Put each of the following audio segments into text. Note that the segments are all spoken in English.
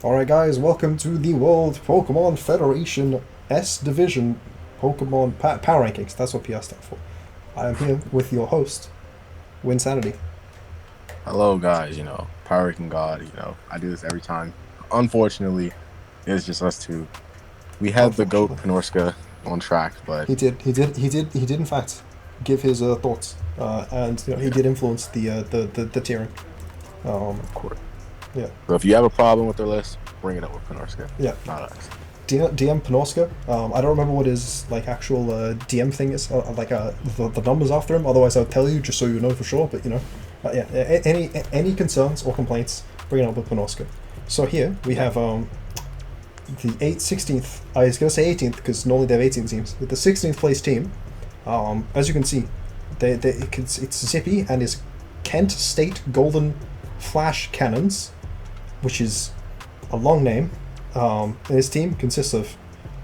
Alright guys, welcome to the World Pokemon Federation S Division Pokemon Power Rankings. That's what PS stands for. I am here with your host, Winsanity. Hello, guys. Power Ranking God. I do this every time. Unfortunately, it's just us two. We had the GOAT Unfortunately. Panorska on track, but He did in fact give his thoughts. And he yeah, did influence the tiering. Um, of course. yeah. So if you have a problem with their list, bring it up with Panorska, Yeah. not us. DM Panorska. I don't remember what his actual DM thing is, the numbers after him. Otherwise, I'll tell you just so you know for sure. But yeah. Any concerns or complaints, bring it up with Panorska. So here we have the 16th. I was gonna say 18th because normally they have 18 teams. With the 16th place team, as you can see, it's Zippy and his Kent State Golden Flash Cannons, which is a long name. And his team consists of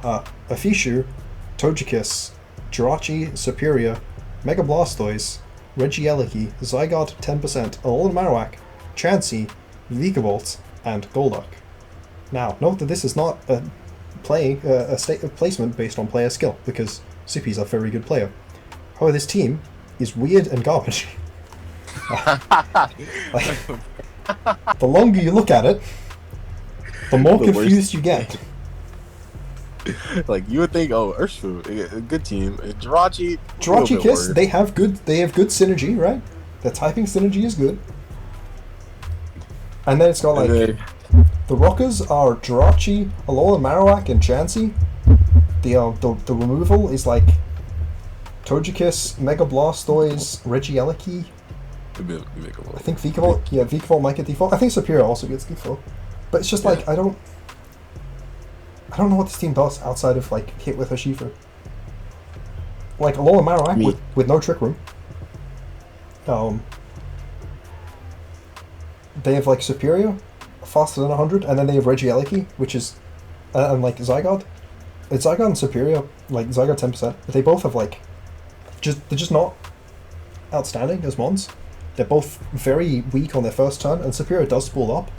Afishu, Togekiss, Jirachi, Superior, Mega Blastoise, Regieleki, Zygarde 10%, Alolan Marowak, Chansey, Vikavolt, and Golduck. Now, note that this is not a state of placement based on player skill, because Zippy's a very good player. However, this team is weird and garbage. Like, the longer you look at it, the more The confused worst. you get. Like you would think, oh, Urshifu, a good team. Jirachi, a little Jirachi bit Kiss, worse. they have good synergy, right? Their typing synergy is good. And then it's got And like then the rockers are Jirachi, Alola Marowak, and Chansey. The removal is like Togekiss, Mega Blastoise, Regieleki. a bit of I think Vikavolt. Yeah, Vikavolt might get default. I think Superior also gets default. But it's just yeah. like I don't know what this team does outside of like hit with Urshifu. Like Alola Marowak Me, with no Trick Room. Um, they have like Superior, faster than 100, and then they have Regieleki, which is and like Zygarde. It's Zygarde and Superior, like Zygarde 10%. But they both have like they're just not outstanding as mons. They're both very weak on their first turn, and Superior does spool up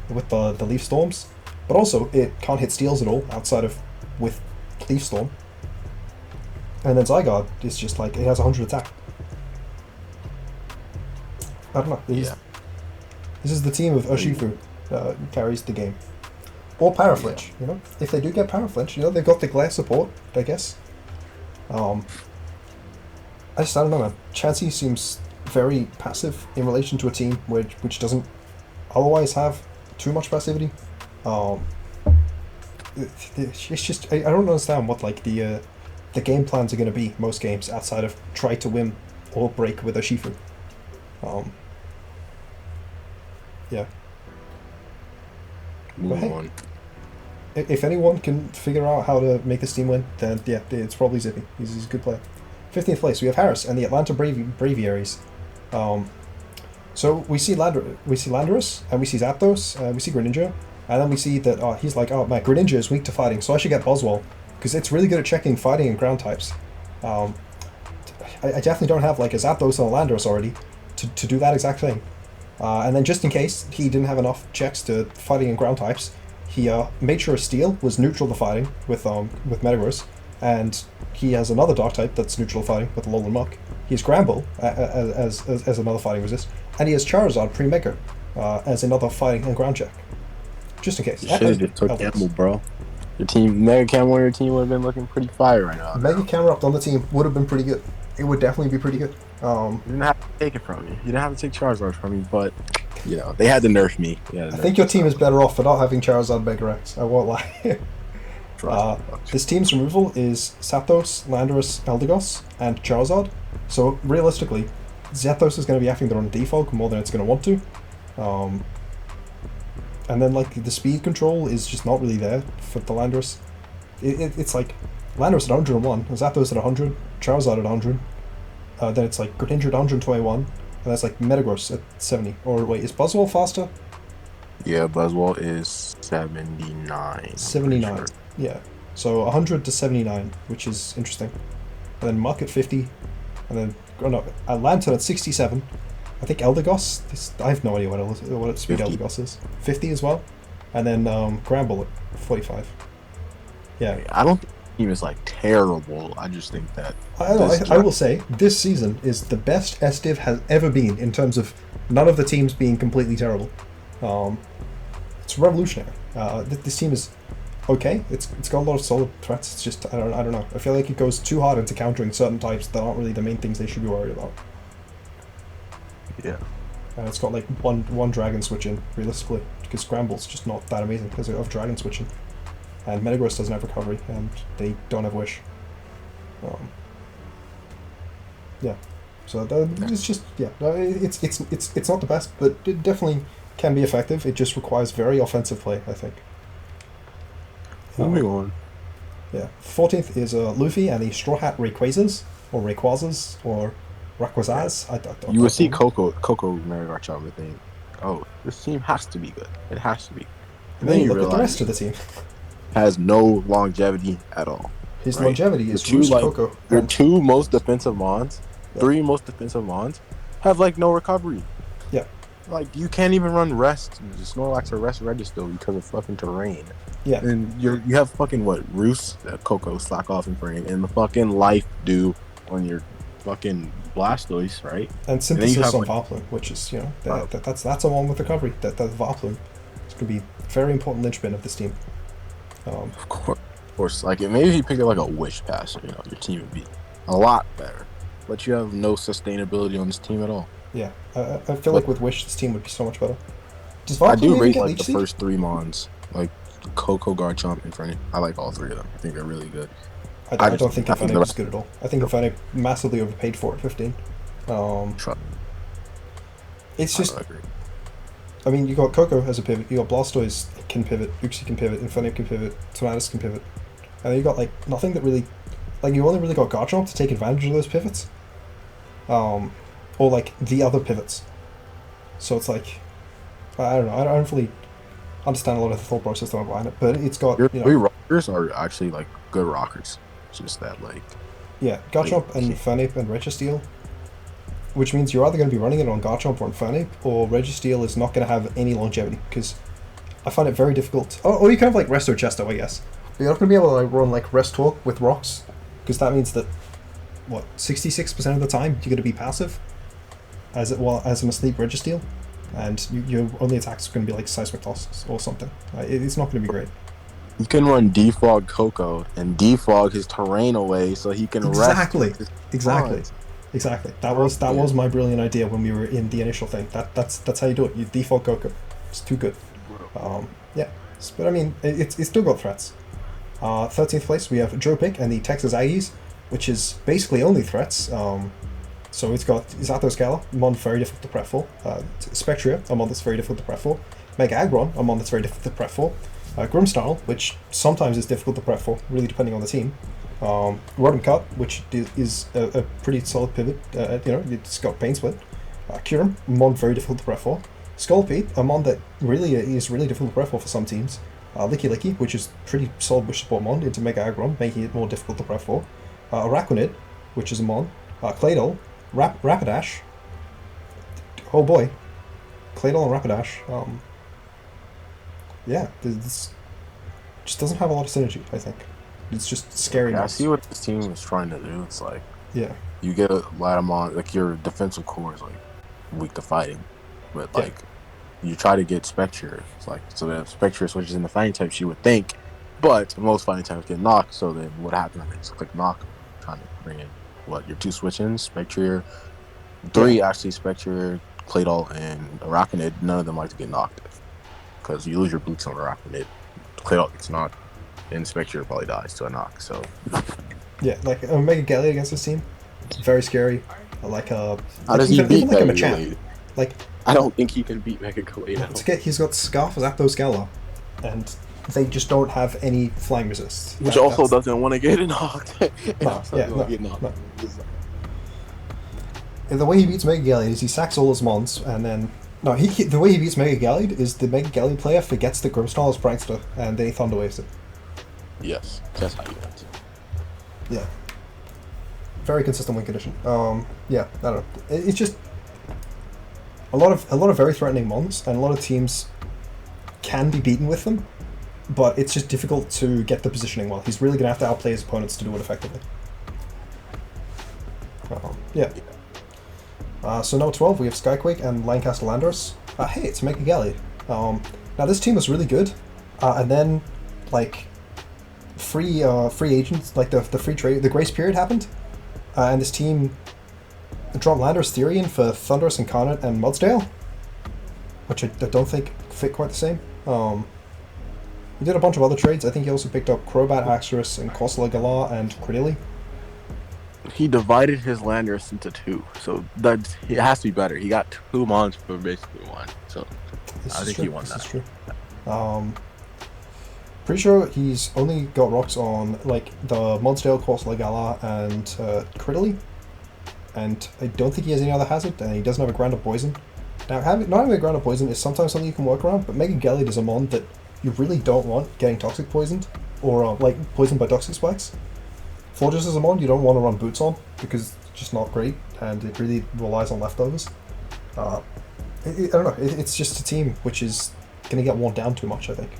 with the Leaf Storms, but also it can't hit steals at all outside of with Leaf Storm. And then Zygarde is just like it has 100 attack. I don't know. yeah, This is the team of Urshifu carries the game. Or yeah. Paraflinch, If they do get Paraflinch, they've got the Glare support, I guess. I don't know, man. Chansey seems very passive in relation to a team which doesn't otherwise have too much passivity. Um, it's just I don't understand what like the game plans are going to be most games outside of try to win or break with Urshifu. Um, yeah. But Moving hey, on. if anyone can figure out how to make this team win, then yeah, it's probably Zippy. He's a good player. 15th place, we have Harris and the Atlanta Braviaries. Um, so we see Landorus, and we see Zapdos, and we see Greninja, and then we see that he's like, oh man, Greninja is weak to fighting, so I should get Boswell, because it's really good at checking fighting and ground types. Um, I definitely don't have like a Zapdos and a Landorus already to do that exact thing. And then just in case he didn't have enough checks to fighting and ground types, he made sure Steel was neutral to fighting with Metagross, and he has another Dark type that's neutral to fighting with Alolan Muck. He has Gramble as another fighting resist, and he has Charizard pre-Mega as another fighting and ground check, just in case. You should have just took Elbows. Campbell, bro. Your team, Mega Cam on your team would have been looking pretty fire right Mega now. Camerupt on the team would have been pretty good. It would definitely be pretty good. You didn't have to take it from me. You didn't have to take Charizard from me, but they had to nerf me. I think your team is better off for not having Charizard Mega X. I won't lie. Trust me. This team's removal is Zapdos, Landorus, Eldegoss, and Charizard. So realistically, Zapdos is going to be acting there on default more than it's going to want to. And then like the speed control is just not really there for the Landorus. It's like Landorus at 101, Zapdos at 100, Charizard at 100. Then it's like Greninja at 121, and that's like Metagross at 70. Or wait, is Buzzwole faster? Yeah, Buzzwole is 79. I'm pretty 79. sure. Yeah. So 100 to 79, which is interesting. And then Muck at 50, and then Lantern at 67. I think Eldegoss. I have no idea what speed 50. Eldegoss is. 50 as well. and then Gramble at 45. Yeah, I don't think the team is like terrible. I just think that I will say this season is the best SDiv has ever been in terms of none of the teams being completely terrible. Um, it's revolutionary. This team is okay. It's got a lot of solid threats. It's just I don't know. I feel like it goes too hard into countering certain types that aren't really the main things they should be worried about. yeah. It's got like one dragon switch in realistically because Scramble's just not that amazing because of dragon switching, and Metagross doesn't have recovery and they don't have wish. Yeah, so it's just it's not the best, but it definitely can be effective. It just requires very offensive play, I think. Moving on. Yeah, 14th is Luffy and the Straw Hat Rayquazas or Rayquazas or Rayquazas. I don't. You would see Coco Marigarch and think, oh, this team has to be good. It has to be. And then you look at the rest of the team. Has no longevity at all. His longevity is Roost, Coco. Your two most defensive mons, three most defensive mons, have like no recovery. Yeah. Like you can't even run rest, Snorlax or rest Registeel because of fucking terrain. Yeah. And you have fucking what, Roost, Coco, Slack Off and Frame, and the fucking Life do on your fucking Blastoise, right? And Synthesis on Voplum, which is, that's a one with recovery. That Voplum is going to be a very important linchpin of this team. Of course. Like maybe if you pick it like a Wish passer, your team would be a lot better. But you have no sustainability on this team at all. Yeah, I feel like with Wish, this team would be so much better. Does Voplum I do rate like the first three mons, like Coco, Garchomp, and Infernape. I like all three of them. I think they're really good. I don't think Infernape is good at all. I think Infernape massively overpaid for it, 15. It's just... I mean, you got Coco as a pivot, you got Blastoise can pivot, Uxie can pivot, Infernape can pivot, Tornadus can pivot. And then you got, like, nothing that really... Like, you only really got Garchomp to take advantage of those pivots. Or, like, the other pivots. So it's like... I don't know, I don't really understand a lot of the thought process behind it, but it's got, Your three rockers are actually, like, good rockers. It's just that, like... Yeah, Garchomp and Infernape and Registeel, which means you're either going to be running it on Garchomp or Infernape, or Registeel is not going to have any longevity, because I find it very difficult. Or you can have, like, Resto Chesto, I guess. But you're not going to be able to like, run, like, Rest Talk with rocks, because that means that, 66% of the time you're going to be passive, as an asleep Registeel, and your only attacks are going to be, like, Seismic Toss or something. It's not going to be great. You can run Defog Coco and defog his terrain away so he can rest. Exactly. That was my brilliant idea when we were in the initial thing. That's how you do it. You defog Coco. It's too good. Yeah, but I mean, it's still got threats. 13th place we have Jopic and the Texas Aggies, which is basically only threats. So it's got Zato Scala, a mon very difficult to prep for. Spectria, a mon that's very difficult to prep for. Mega Aggron, a mon that's very difficult to prep for. Grimmsnarl, which sometimes is difficult to prep for, really depending on the team. Rotom Cut, which is a pretty solid pivot. It's got Pain Split. Kyurem, a mon very difficult to prep for. Scolpy, a mon that really is really difficult to prep for some teams. Licky Licky, which is pretty solid wish support mon into Mega Aggron, making it more difficult to prep for. Araquanid, which is a mon. Claydol, Rapidash. Oh boy, Claydol and Rapidash. Yeah, this just doesn't have a lot of synergy, I think. It's just scary. Yeah, I see what this team is trying to do. It's like, you get a Latimon, like your defensive core is like weak to fighting, but like you try to get Spectre. It's like, so that Spectre switches into fighting types, you would think, but most fighting types get knocked. So then what happens? It's click knock, trying to bring in your two switch-ins, Spectre, three actually, Spectre, Claydol, and Araquanid. None of them like to get knocked. Because you lose your boots on Araquanid, Claydol gets knocked, and Spectre probably dies to a knock. So yeah, like Mega Gallade against this team, very scary. Like how does he beat Mega Gallade? Like I don't think he can beat Mega Gallade. He's got Scarf, Zapdos, Scala, and they just don't have any flying resist. Which also doesn't want to get knocked. No. The way he beats Mega Gallade is he sacks all his mons, and then the way he beats Mega Gallade is the Mega Gallade player forgets the Grimmsnarl as Prankster, and then he Thunder Waves it. Yes, that's how you do it. Yeah. Very consistent win condition. Yeah, I don't know. It's just a lot of very threatening mons, and a lot of teams can be beaten with them, but it's just difficult to get the positioning well. He's really going to have to outplay his opponents to do it effectively. Yeah. So number 12, we have Skyquake and Lancaster Landers. Hey, it's Mega Galley. Now this team was really good, and then like free agents, like the free trade, the grace period happened, and this team dropped Landers Therian for Thunderous Incarnate and Mudsdale, which I don't think fit quite the same. He did a bunch of other trades. I think he also picked up Crobat, Axorus, and Corsola Galar and Credilli. He divided his Landers into two, so that it has to be better. He got 2 mons for basically 1, so I think he won that. This is true. Pretty sure he's only got rocks on like the Mudsdale, Corsola Galar, and Credilli, and I don't think he has any other hazard, and he doesn't have a Ground of Poison. Now, not having a Ground of Poison is sometimes something you can work around, but Mega Galley is a mon that you really don't want getting toxic poisoned, or like poisoned by toxic spikes. Forges is a mon you don't want to run boots on, because it's just not great, and it really relies on leftovers. I don't know, it's just a team which is going to get worn down too much, I think.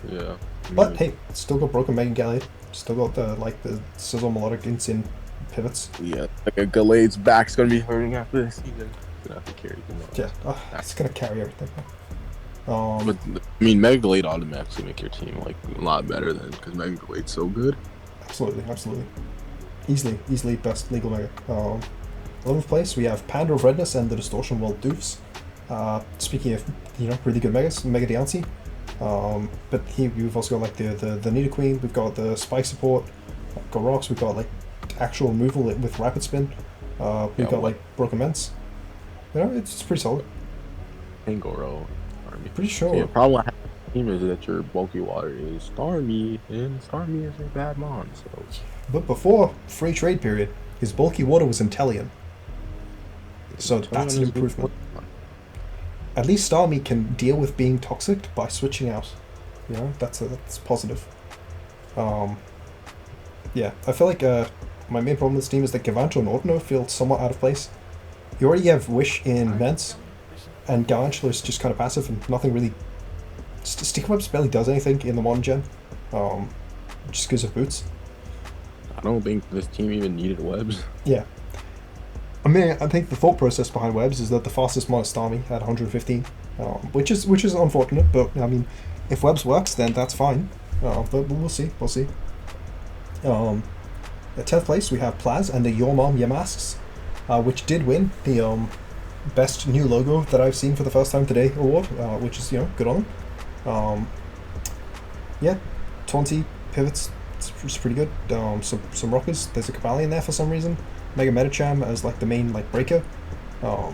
Yeah. But hey, still got Broken Mega Galley, still got the Sizzle Melodic Insane pivots. Yeah, like a Galade's back's going to be hurting after this season. Gonna have to carry him out. Yeah, it's gonna carry everything. But I mean, Mega Glade automatically make your team like a lot better than because Mega Glade's so good. Absolutely, easily best legal Mega. 11th place we have Panda of Redness and the Distortion World Doofs. Speaking of really good Megas, Mega Deontay. But we've also got like the Nidoqueen. We've got the Spike support. We've got rocks. We've got like actual removal with Rapid Spin. We've got like Broken Ments. It's pretty solid. Angoro Army. Pretty sure. Yeah, the problem I have with the team is that your bulky water is Starmie, and Starmie is a bad mon, so. But before free trade period, his bulky water was Inteleon. So that's an improvement. At least Starmie can deal with being toxic by switching out. That's positive. Yeah, I feel like my main problem with this team is that Gavanto and Ordino feel somewhat out of place. You already have Wish in Ments, and Galvantula is just kind of passive and nothing really... Stick Webs barely does anything in the modern gen, just because of boots. I don't think this team even needed webs. Yeah. I mean, I think the thought process behind webs is that the fastest mon is Starmie at 115, which is unfortunate, but I mean, if webs works, then that's fine. But we'll see. At 10th place, we have Plaz and the Your Mom Yamasks. Which did win the best new logo that I've seen for the first time today award, which is good on them. Yeah, 20 pivots, it's pretty good. Some rockers. There's a Cavalier there for some reason. Mega Metacham as like the main like breaker. I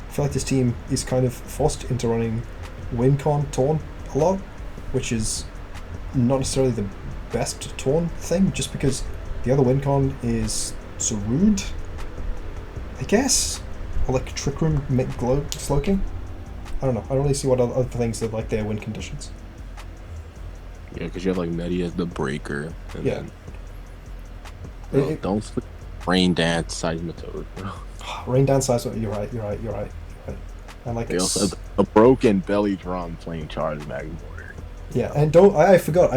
feel like this team is kind of forced into running WinCon Torn a lot, which is not necessarily the best Torn thing, just because the other WinCon is Zarude, I guess, or like Trick Room Slowking. I don't know. I don't really see what other things that like their win conditions. Yeah, because you have like Medi as the breaker. And yeah. Then, don't sleep. Rain Dance, Seismitoad. Rain Dance, Seismitoad. You're right. And like they also have a broken belly drum playing Charge Magmortar. Yeah, and I forgot.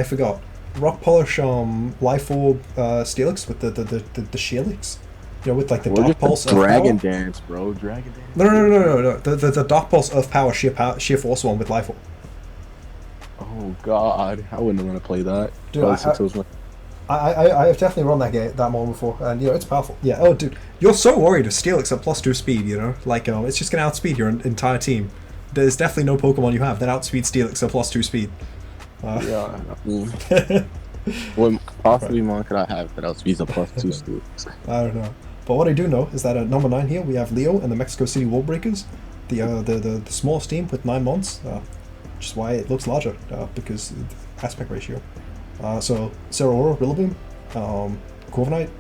Rock Polish Life Orb Steelix with the Sheelix. With like the Dark Pulse of Dragon Power. Dance, bro. Dragon Dance. No. The Dark Pulse of Power sheer force one with Life Orb. Oh god, I wouldn't want to play that. Dude, I have definitely run that one before, and it's powerful. Yeah. Oh, dude, you're so worried of Steelix at +2 speed. Like it's just gonna outspeed your entire team. There's definitely no Pokemon you have that outspeeds Steelix at +2 speed. Yeah. What possibly mon could I have that outspeeds a +2 Steelix? I don't know. But what I do know is that at number 9 here we have Leo and the Mexico City Wall Breakers, the smallest team with 9 mons, which is why it looks larger because of the aspect ratio. So Zeraora, Rillaboom, Corviknight,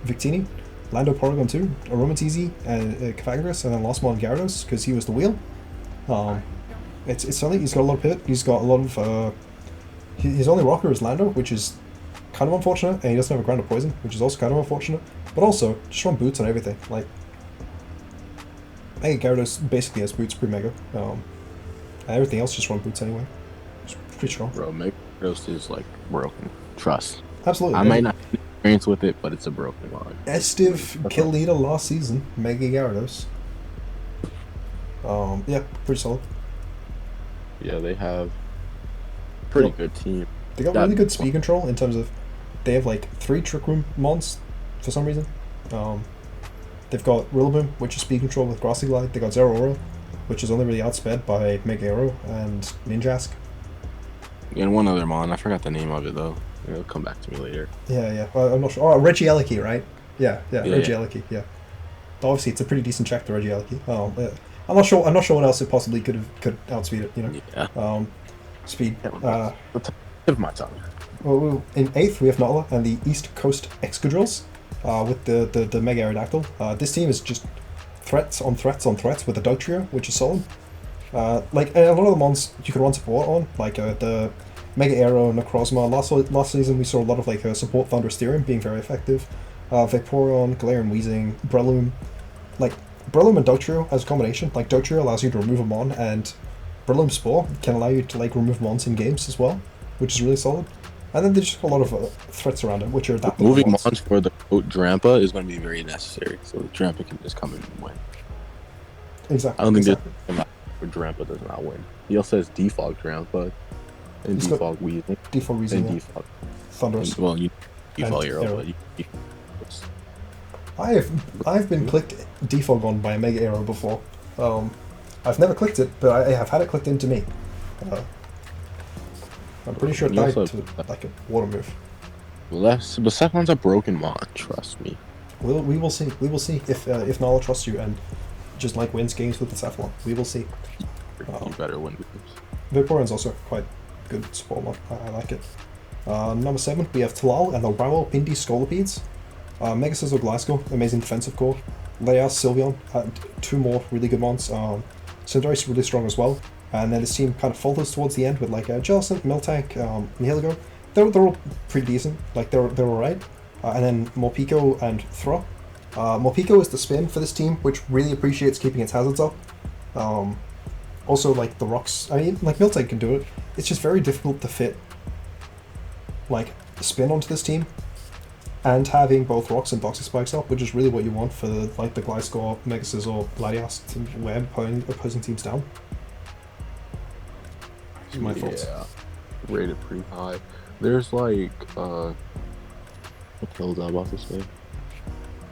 Victini, Lando Porygon 2, Aromatisse, and Cavagarous, and then last mon Gyarados because he was the wheel. It's something. He's got a lot of pivot. He's got a lot of. His only rocker is Lando, which is kind of unfortunate, and he doesn't have a Ground of Poison, which is also kind of unfortunate. But also, just run boots on everything. Like, Mega Gyarados basically has boots pre-Mega. Everything else just run boots anyway. It's pretty strong. Bro, Mega Gyarados is like broken. Trust. Absolutely. I might not have experience with it, but it's a broken line. Estive kill leader last season, Mega Gyarados. Yeah, pretty solid. Yeah, they have pretty good team. They got really good speed control in terms of they have like 3 Trick Room mons for some reason. They've got Rillaboom, which is speed control with Grassy Glide. They got Zeraora, which is only really outsped by Mega Arrow and Ninjask. And one other mon, I forgot the name of it though. It'll come back to me later. Yeah. I'm not sure. Oh, Regieleki, right? Yeah. Regieleki, yeah. Obviously, it's a pretty decent check to Regieleki. I'm not sure what else it possibly could outspeed it. You know. Yeah. Speed. Tip of my tongue. Well, in 8th we have Nottla and the East Coast Excadrills with the Mega Aerodactyl. This team is just threats on threats on threats with the Dog Trio, which is solid. Like a lot of the mons you can run support on, like the Mega Aero, Necrozma. Last season we saw a lot of like support Thundersterium being very effective. Vaporeon, Galarian Weezing, Breloom. Like Breloom and Dugtrio as a combination. Like Dugtrio allows you to remove a mon, and Breloom Spore can allow you to like remove mons in games as well, which is really solid. And then there's just a lot of threats around it, which are adaptable. Moving mons for the Drampa is going to be very necessary, so Drampa can just come in and win. Exactly. I don't think there's where Drampa does not win. He also has Defog Drampa and Defog Weezing. Defog Weezing. And Defog Thunderous. Well, you Defog Arrow, but you I've been clicked defog on by a Mega Arrow before. I've never clicked it, but I have had it clicked into me. I'm pretty sure it died to like a water move. But Cephalon's a broken mon, trust me. We will see. We will see if Nala trusts you and just like wins games with the Cephalon. We will see. You better win games. Vaporeon's also quite good support mod. I like it. Number 7, we have Talal and the Rawalpindi Scolopedes. Mega Scizor Glasgow, amazing defensive core. Leia, Sylveon, 2 more really good mons. Cinderace really strong as well. And then this team kind of falters towards the end with like Jellicent, Miltank, Nihilego. They're all pretty decent. Like they're alright. And then Morpeko and Throh. Morpeko is the spin for this team, which really appreciates keeping its hazards up. Also, like the rocks. I mean, like Miltank can do it. It's just very difficult to fit like spin onto this team, and having both rocks and Toxic Spikes up, which is really what you want for like the Gliscor, Mega Scizor, Latias to wear opposing teams down. My thoughts. Yeah, rated pretty high. There's like, what the hell was I about to say?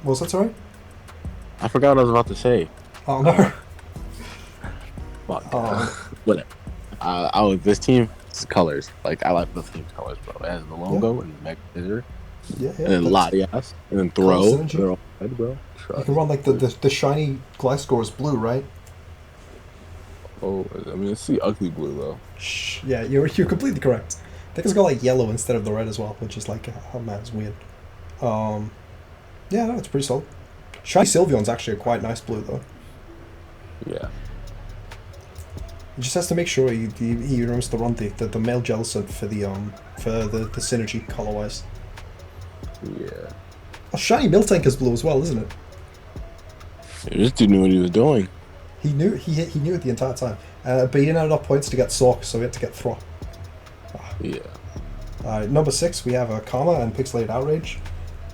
Was that sorry? I forgot what I was about to say. Oh no. Fuck. Whatever. This team's colors. Like, I like the team's colors, bro. It has the logo and Mega Scizor. Yeah. And then Latias. And then Throw. They're all red, bro. You can run like the shiny Gliscor is blue, right? Oh, I mean, it's the ugly blue though. Yeah, you're completely correct. I think it's got like yellow instead of the red as well, which is like, oh man, it's weird. Yeah, no, it's pretty solid. Shiny Sylveon's actually a quite nice blue though. Yeah. He just has to make sure he remembers to run the male Jellicent for the synergy colorwise. Yeah. Oh, shiny Miltank is blue as well, isn't it? This dude knew what he was doing. He knew it the entire time, but he didn't have enough points to get Sork, so he had to get Throh. Yeah. Number 6, we have Karma and Pixelated Outrage.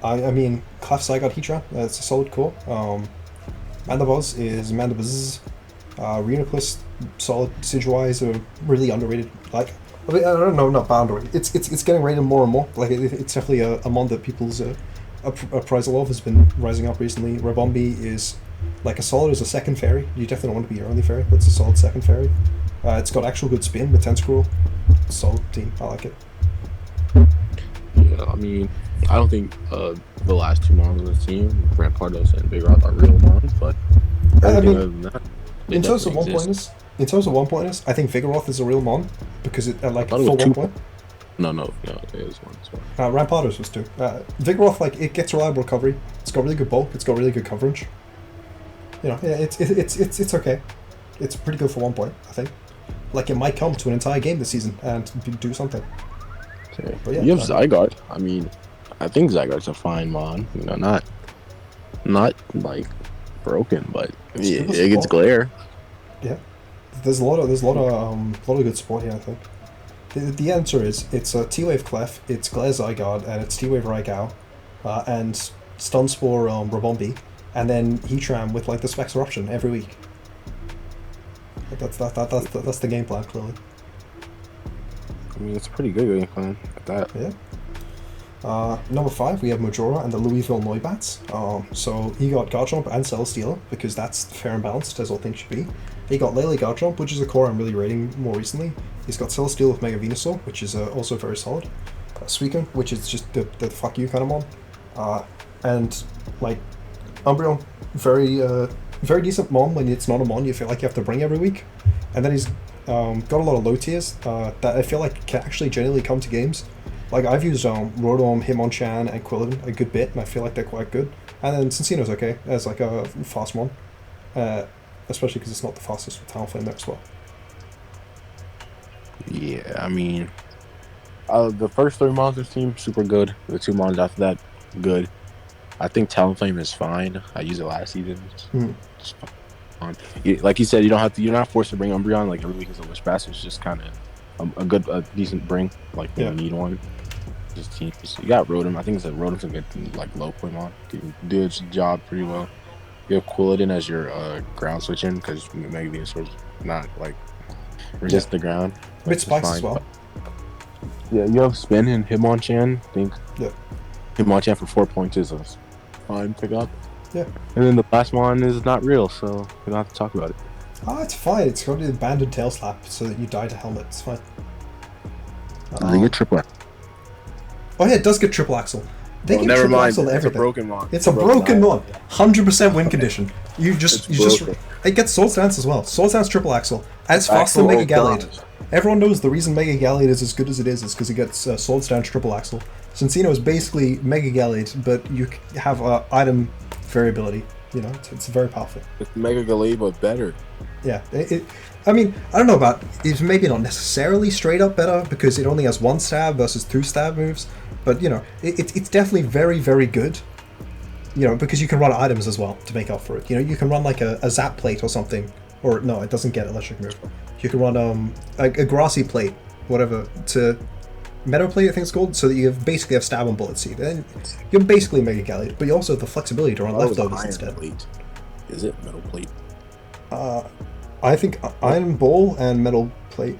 I mean, Clef Zygarde Heatran, it's a solid core. Mandibuzz is Mandibuzz. Reuniclus, solid. Sigewise are really underrated. Like, I mean, I don't know, not boundary. It's getting rated more and more. Like, it's definitely a mon that people's appraisal of has been rising up recently. Rabombi is like as solid as a second fairy. You definitely don't want to be your only fairy, but it's a solid second fairy. It's got actual good spin with Tentacruel. Solid team. I like it. Yeah, I mean, I don't think the last 2 mons on the team, Rampardos and Big Rock, are real mons, but everything other than that, in terms of one pointers, I think Vigoroth is a real mon because it like for 1 point. No, it is one. Rampardos was 2. Vigoroth, like, it gets reliable recovery. It's got really good bulk. It's got really good coverage. You know, yeah, it's okay. It's pretty good for 1 point, I think. Like, it might come to an entire game this season and do something. Okay. But yeah, you have Zygarde. I mean, I think Zygarde's a fine mon. You know, not like broken, but it gets glare. Yeah. there's a lot of good support here. I think the answer is it's a T-Wave Clef, it's Glare Zygarde, and it's T-Wave Raigao, and Stun Spore Rabombi, and then Heatran with like the Specs Eruption every week. That's the game plan, clearly. I mean, it's a pretty good game plan at that. Yeah. Number 5, we have Majora and the Louisville Noibats. So he got Garchomp and Celesteela, because that's fair and balanced, as all things should be. He got Lele Garchomp, which is a core I'm really rating more recently. He's got Celesteela with Mega Venusaur, which is also very solid. Suicune, which is just the fuck you kind of mon. And, like, Umbreon, very decent mon when it's not a mon you feel like you have to bring every week. And then he's got a lot of low tiers that I feel like can actually genuinely come to games. Like, I've used Rotom, Hitmonchan, and Quilladin a good bit, and I feel like they're quite good. And then Cinccino's okay as like a fast mon, especially because it's not the fastest with Talonflame there as well. Yeah, I mean, the first 3 monsters team super good. The 2 mons after that, good. I think Talonflame is fine. I used it last season. It's fine. Like you said, you're not forced to bring Umbreon like every week is a Wish Pass. It's just kind of a decent bring, like when you need one. Just teams. You got Rotom. I think Rotom's a good like low point mon. Can do its job pretty well. You have Quilladin as your ground switch in because Mega Venusaur's not like resist the ground. A bit spikes as well. Yeah, you have Spin and Hitmonchan. I think Hitmonchan for 4 points is a fine pickup. Yeah. And then the last one is not real, so we don't have to talk about it. Ah, it's fine. It's got to be the banded tail slap so that you die to helmet. It's fine. They get triple. Oh yeah, it does get triple axle. They get never triple mind. axle to everything. It's a broken mon. It's a broken mon. 100% win condition. It gets Sword Stance as well. Sword Stance triple axle. And it's faster than Mega Gallade. Everyone knows the reason Mega Gallade is as good as it is because it gets Sword Stance triple axle. Cincino is basically Mega Gallade, but you have item variability. You know, it's very powerful. It's Mega Gallade, but better. Yeah, I mean, I don't know about, it's maybe not necessarily straight up better because it only has 1 stab versus 2 stab moves, but you know, it's definitely very, very good. You know, because you can run items as well to make up for it. You know, you can run like a Zap Plate or something, or no, it doesn't get electric move. You can run a Grassy Plate, whatever, to Meadow Plate I think it's called, so that you basically have stab and bullet seed. And you're basically Mega Gallade, but you also have the flexibility to run leftovers instead. Plate. Is it Metal Plate? I think Iron Ball and Metal Plate.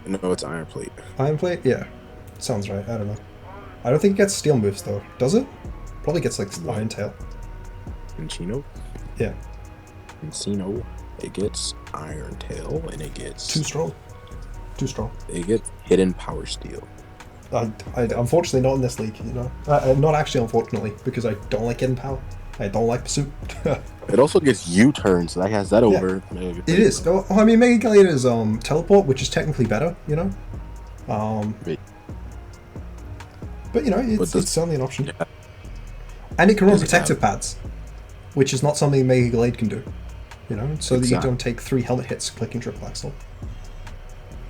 No, it's Iron Plate. Iron Plate? Yeah. Sounds right. I don't know. I don't think it gets steel moves, though. Does it? Probably gets, like, Iron Tail. Encino? Yeah. Encino, it gets Iron Tail, and it gets... Too strong. It gets Hidden Power Steel. I unfortunately not in this league, you know. Not actually, unfortunately, because I don't like Hidden Power. I don't like Pursuit. It also gets U-turns, so that has that over. It is. Oh, I mean, Mega Gallade is Teleport, which is technically better, you know. But you know, it's certainly an option. Yeah. And it can run Protective Pads, which is not something Mega Gallade can do. You know, so that you don't take 3 helmet hits clicking triple axle.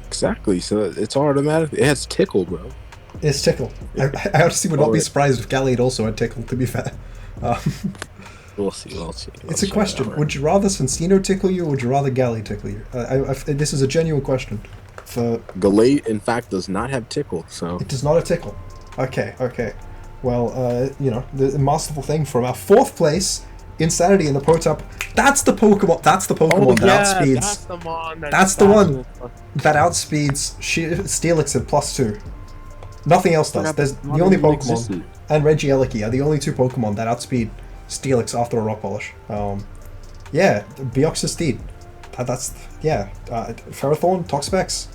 Exactly. So it's automatic. It has Tickle, bro. It's Tickle. Yeah. I honestly would not be surprised if Gallade also had Tickle. To be fair. We'll see. It's a question. Would you rather Cincino tickle you, or would you rather Gallade tickle you? This is a genuine question. Gallade, in fact, does not have Tickle, so... It does not have Tickle. Okay. Well, you know, the masterful thing from our 4th place, Insanity in the Protop. That's the Pokemon that outspeeds... That's the one that outspeeds Steelix at +2. Nothing else does. There's the only Pokemon, and Regieleki are the only 2 Pokemon that outspeed Steelix after a Rock Polish. Yeah, Bioxys Steed. Ferrothorn, Toxapex,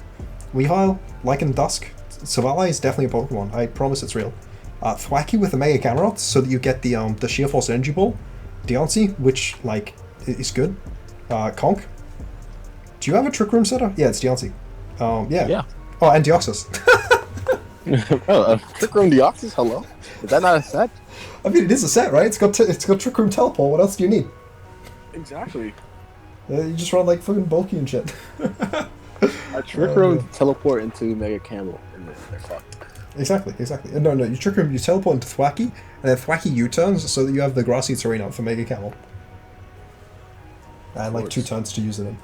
Weavile, Lycan Dusk. Savali is definitely a Pokemon. I promise it's real. Thwacky with the Mega Cameroth, so that you get the Sheer Force Energy Ball. Deontay, which, like, is good. Conk. Do you have a Trick Room setter? Yeah, it's Deontay. Yeah. Oh, and Deoxys. Trick Room Deoxys? Hello? Is that not a set? I mean, it is a set, right? It's got Trick Room Teleport. What else do you need? Exactly. You just run like fucking bulky and shit. A Trick Room teleport into Mega Camel, and they're fucked. Exactly. No, you Trick Room, you teleport into Thwacky, and then Thwacky U-turns so that you have the Grassy Terrain for Mega Camel. And like 2 turns to use it in.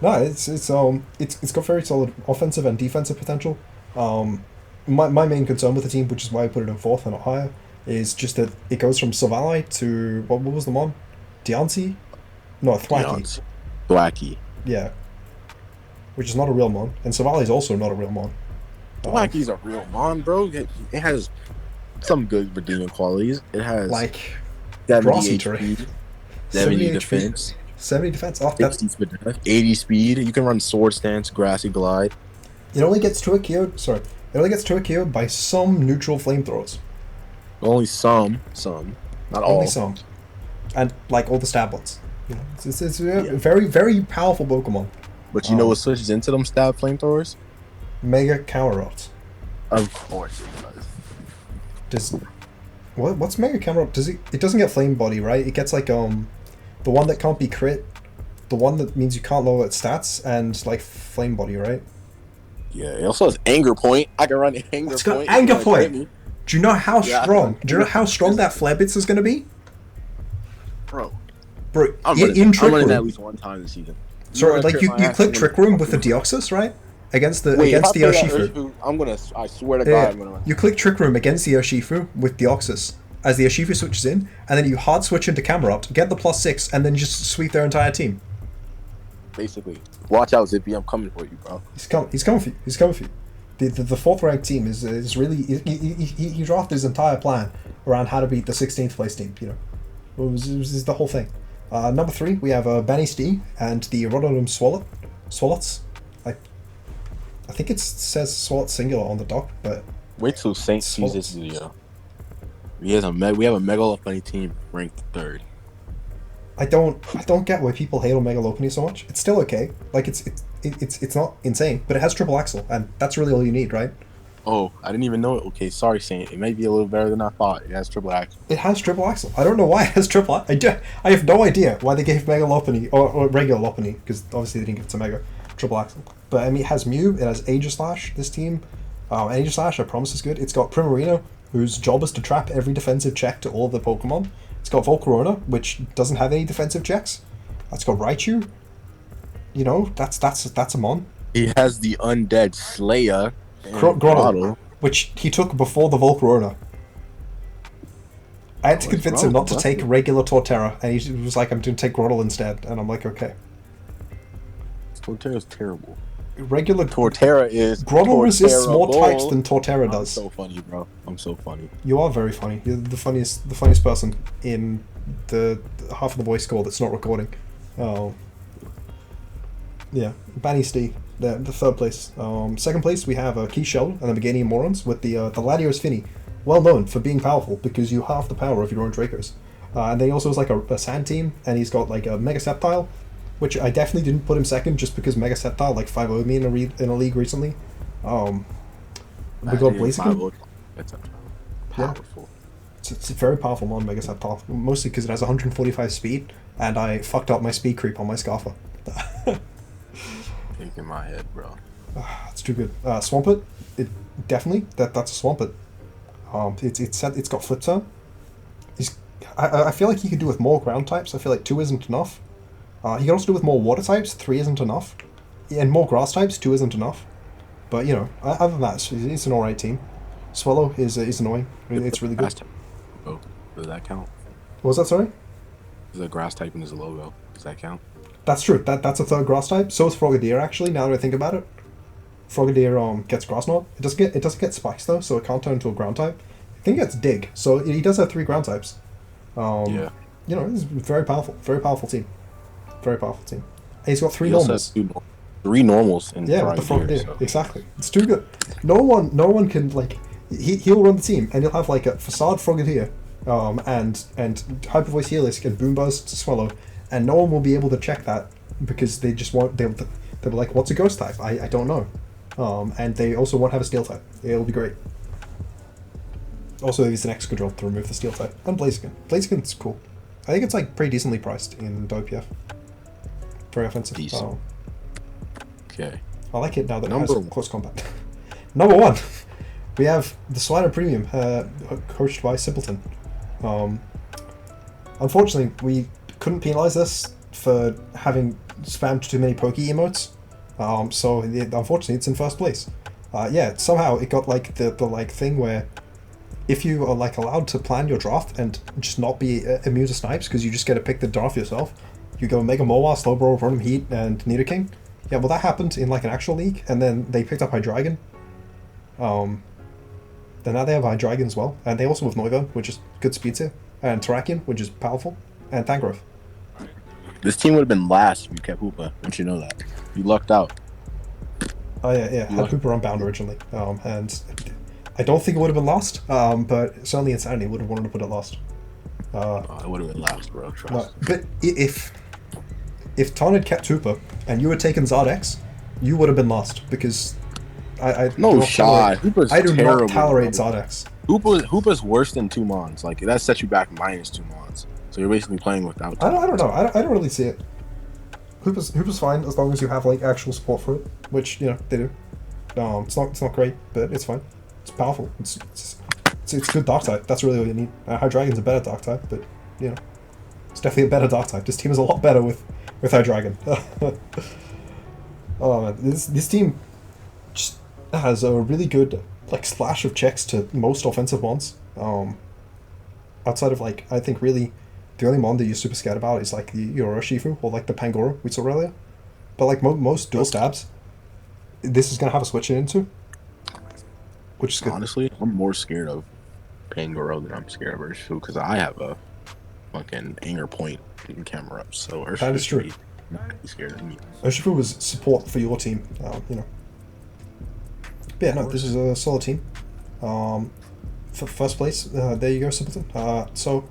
No, it's got very solid offensive and defensive potential. Um, my main concern with the team, which is why I put it in fourth and not higher, is just that it goes from Savali to what was the mon? Diancie? No, Thwacky. Deontay. Thwacky. Yeah, which is not a real mon, and Savali is also not a real mon. Thwacky's a real mon, bro. It has some good redeeming qualities. It has like 70 Grass Eater. HP, 70 defense, 70 defense. Oh, 60 speed, 80 speed. You can run sword stance, grassy glide. It only gets to a KO. Sorry, it only gets to a KO by some neutral flamethrowers. Only some, not all. Only some, and like all the stab ones. You know, it's a very very powerful Pokemon. But you know what switches into them stab flamethrowers? Mega Camerupt. Of course it does. What's Mega Camerupt? Does it? It doesn't get Flame Body, right? It gets like the one that can't be crit, the one that means you can't lower its stats, and like Flame Body, right? Yeah. It also has Anger Point. I can run Anger Point. It's got Anger Point. Do you know how strong? Do you know how strong that Flare Blitz is going to be? Bro, I'm running that at least one time this season. Sorry, like you click Trick Room with the Deoxys, right? Against the Urshifu. I swear to God, I'm gonna run. You click Trick Room against the Urshifu with Deoxys as the Urshifu switches in, and then you hard switch into Camerupt, get the +6, and then just sweep their entire team. Basically, watch out, Zippy. I'm coming for you, bro. He's coming for you. He's coming for you. The fourth ranked team is really he drafted his entire plan around how to beat the 16th place team. You know, it was the whole thing. Number 3, we have Benny Stee and the Rotterdam Swallots. I think it says Swallots singular on the dock, but wait till Saint sees this video. We have a Megalophony team ranked 3rd. I don't get why people hate on Megalophony so much. It's still okay. Like it's not insane, but it has triple axle, and that's really all you need, right? Oh, I didn't even know it. Okay, sorry, Saint. It might be a little better than I thought. It has triple axle. It has triple axle. I don't know why it has triple. I have no idea why they gave Megalophony or regular Lophony, because obviously they didn't give it to Mega triple axle. But I mean, it has Mew. It has Aegislash. This team, Aegislash, I promise is good. It's got Primarina, whose job is to trap every defensive check to all of the Pokemon. It's got Volcarona, which doesn't have any defensive checks. It's got Raichu. You know, that's a mon. He has the Undead Slayer. Groddle, which he took before the Volcarona. I had to convince him not to take regular Torterra, and he was like, I'm going to take Groddle instead. And I'm like, okay. Torterra's terrible. Regular Torterra is Groddle resists more types than Torterra does. I'm so funny, bro. I'm so funny. You are very funny. You're the funniest person in the half of the voice call that's not recording. Oh, yeah. Banny Stee, the 3rd place. 2nd place we have Keyshell and the Meganium Morons with the Latios Finny, well known for being powerful because you halve the power of your own Dracos. And then he also has like a sand team, and he's got like a Mega Sceptile, which I definitely didn't put him 2nd just because Mega Sceptile like 5-0'd me in a league recently. We got Blaziken. It's powerful. Yeah. It's a very powerful mon, Mega Sceptile, mostly because it has 145 speed, and I fucked up my speed creep on my Scarfer. Think in my head, bro. It's too good. Swampert, it definitely that's a Swampert. It's got Flip Turn. I feel like he could do with more ground types. I feel like 2 isn't enough. He can also do with more water types. 3 isn't enough, and more grass types. 2 isn't enough. But you know, other than that, it's an alright team. Swallow is annoying. It's really good. Oh, does that count? What was that? Sorry. Is a grass type in his logo? Does that count? That's true. That's a 3rd grass type. So is Frogadier actually. Now that I think about it, Frogadier gets Grass Knot. It doesn't get Spikes though, so it can't turn into a ground type. I think it's Dig. So he does have 3 ground types. Yeah. You know, it's very powerful. Very powerful team. Very powerful team. And he's got 3 normals. 3 normals in with the Frogadier. So. Exactly. It's too good. No one can like. He'll run the team, and he'll have like a Facade Frogadier, and Hyper Voice Helix and Boom Buzz Swallow, and no one will be able to check that because they just won't. They'll be like, what's a Ghost type? I don't know. And they also won't have a Steel type. It'll be great. Also, he's an Excadrill to remove the Steel type. And Blaziken. Blaziken's cool. I think it's like pretty decently priced in WPF. Very offensive. Decent. Okay. I like it now that it has close combat. Number 1, we have the Slider Premium, coached by Simpleton. Unfortunately, we couldn't penalise this for having spammed too many pokey emotes. So unfortunately, it's in first place. Yeah, somehow it got like the like thing where if you are like allowed to plan your draft and just not be immune to snipes because you just get to pick the draft yourself, you go Mega Mobile, Slowbro, Venom Heat, and Nidoking. Yeah, well that happened in like an actual league, and then they picked up Hydreigon. Then now they have Hydreigon as well, and they also have Noivern, which is good speed tier, and Terrakion, which is powerful, and Tangrowth. This team would have been last if you kept Hoopa. Don't you know that? You lucked out. Oh yeah. Had Hoopa Unbound originally, and I don't think it would have been lost, but certainly Insanity would have wanted to put it last. It would have been last, bro. Trust. But if Ton had kept Hoopa and you had taken Zardex, you would have been lost because I no shot. I do not tolerate Zardex. Hoopa's worse than 2 mons. Like that sets you back minus 2 mons. So you're basically playing without. I don't know. I don't really see it. Hoopa's fine as long as you have like actual support for it, which you know they do. It's not great, but it's fine. It's powerful. It's good dark type. That's really all you need. Hydreigon's a better dark type, but you know it's definitely a better dark type. This team is a lot better with Hydreigon. Oh man, this team just has a really good like slash of checks to most offensive mons. Outside of like I think really the only mon that you're super scared about is like the Yoroshifu or like the Pangoro we saw earlier. But like most dual stabs, this is gonna have a switch into, which is good. Honestly, I'm more scared of Pangoro than I'm scared of Urshifu because I have a fucking anger point in camera up. So Urshifu that is true. Not be scared of me. Urshifu was support for your team, you know. But yeah, no, this is a solid team. For first place, there you go, Simpleton. So,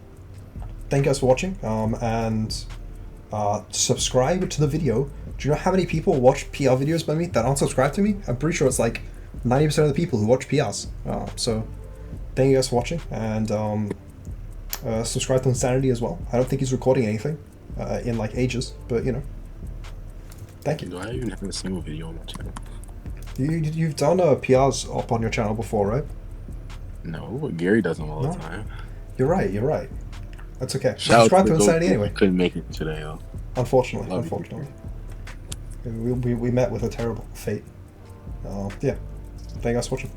thank you guys for watching, and subscribe to the video. Do you know how many people watch PR videos by me that aren't subscribed to me? I'm pretty sure it's like 90% of the people who watch PRs. So, thank you guys for watching, and subscribe to Insanity as well. I don't think he's recording anything in like ages, but you know. Thank you. Do I even have a single video on my channel? You've done PRs up on your channel before, right? No, but Gary does them all the time. You're right. That's okay. Subscribe to Insanity anyway. Couldn't make it today, though. Unfortunately. We met with a terrible fate. Yeah. Thank you guys for watching.